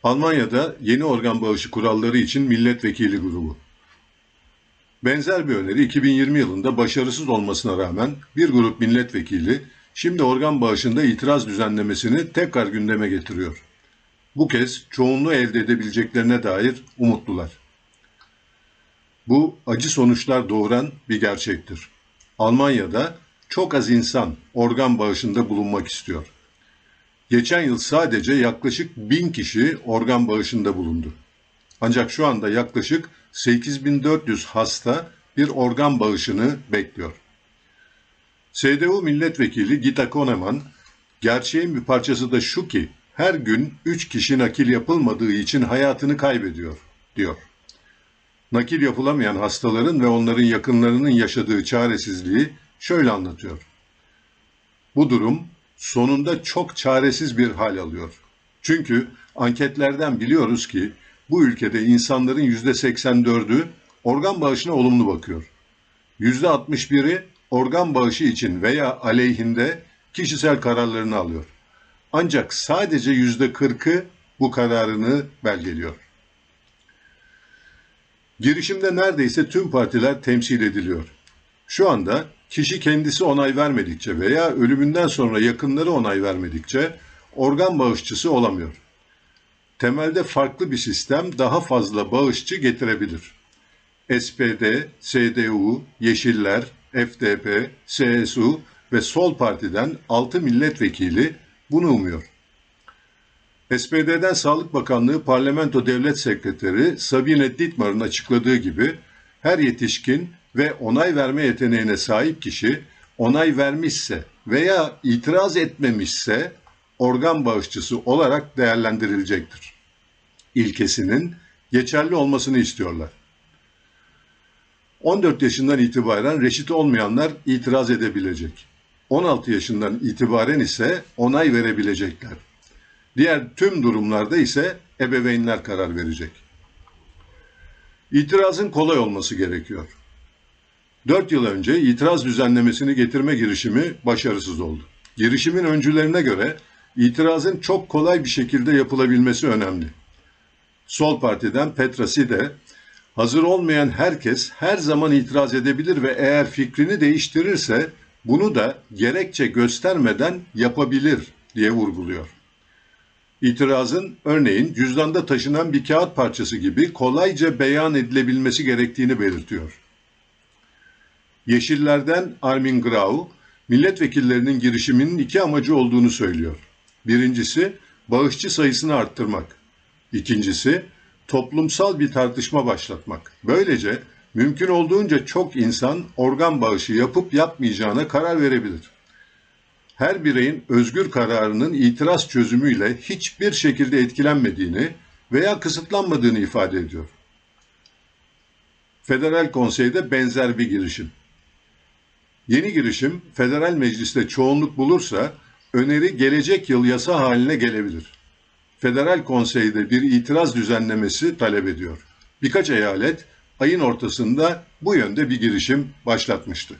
Almanya'da yeni organ bağışı kuralları için milletvekili grubu. Benzer bir öneri 2020 yılında başarısız olmasına rağmen bir grup milletvekili şimdi organ bağışında itiraz düzenlemesini tekrar gündeme getiriyor. Bu kez çoğunluğu elde edebileceklerine dair umutlular. Bu acı sonuçlar doğuran bir gerçektir. Almanya'da çok az insan organ bağışında bulunmak istiyor. Geçen yıl sadece yaklaşık 1000 kişi organ bağışında bulundu. Ancak şu anda yaklaşık 8400 hasta bir organ bağışını bekliyor. CDU milletvekili Gita Koneman, gerçeğin bir parçası da şu ki her gün 3 kişi nakil yapılmadığı için hayatını kaybediyor, diyor. Nakil yapılamayan hastaların ve onların yakınlarının yaşadığı çaresizliği şöyle anlatıyor. Bu durum sonunda çok çaresiz bir hal alıyor. Çünkü anketlerden biliyoruz ki bu ülkede insanların %84'ü organ bağışına olumlu bakıyor. %61'i organ bağışı için veya aleyhinde kişisel kararlarını alıyor. Ancak sadece %40'ı bu kararını belgeliyor. Girişimde neredeyse tüm partiler temsil ediliyor. Şu anda kişi kendisi onay vermedikçe veya ölümünden sonra yakınları onay vermedikçe organ bağışçısı olamıyor. Temelde farklı bir sistem daha fazla bağışçı getirebilir. SPD, CDU, Yeşiller, FDP, CSU ve Sol Parti'den 6 milletvekili bunu umuyor. SPD'den Sağlık Bakanlığı Parlamento Devlet Sekreteri Sabine Dittmar'ın açıkladığı gibi her yetişkin ve onay verme yeteneğine sahip kişi onay vermişse veya itiraz etmemişse organ bağışçısı olarak değerlendirilecektir. İlkesinin geçerli olmasını istiyorlar. 14 yaşından itibaren reşit olmayanlar itiraz edebilecek. 16 yaşından itibaren ise onay verebilecekler. Diğer tüm durumlarda ise ebeveynler karar verecek. İtirazın kolay olması gerekiyor. 4 yıl önce itiraz düzenlemesini getirme girişimi başarısız oldu. Girişimin öncülerine göre itirazın çok kolay bir şekilde yapılabilmesi önemli. Sol Parti'den Petra Side, hazır olmayan herkes her zaman itiraz edebilir ve eğer fikrini değiştirirse bunu da gerekçe göstermeden yapabilir diye vurguluyor. İtirazın örneğin cüzdanda taşınan bir kağıt parçası gibi kolayca beyan edilebilmesi gerektiğini belirtiyor. Yeşillerden Armin Grau, milletvekillerinin girişiminin 2 amacı olduğunu söylüyor. Birincisi, bağışçı sayısını arttırmak. İkincisi, toplumsal bir tartışma başlatmak. Böylece mümkün olduğunca çok insan organ bağışı yapıp yapmayacağına karar verebilir. Her bireyin özgür kararının itiraz çözümüyle hiçbir şekilde etkilenmediğini veya kısıtlanmadığını ifade ediyor. Federal Konsey'de benzer bir girişim. Yeni girişim Federal Meclis'te çoğunluk bulursa öneri gelecek yıl yasa haline gelebilir. Federal Konsey'de bir itiraz düzenlemesi talep ediyor. Birkaç eyalet ayın ortasında bu yönde bir girişim başlatmıştı.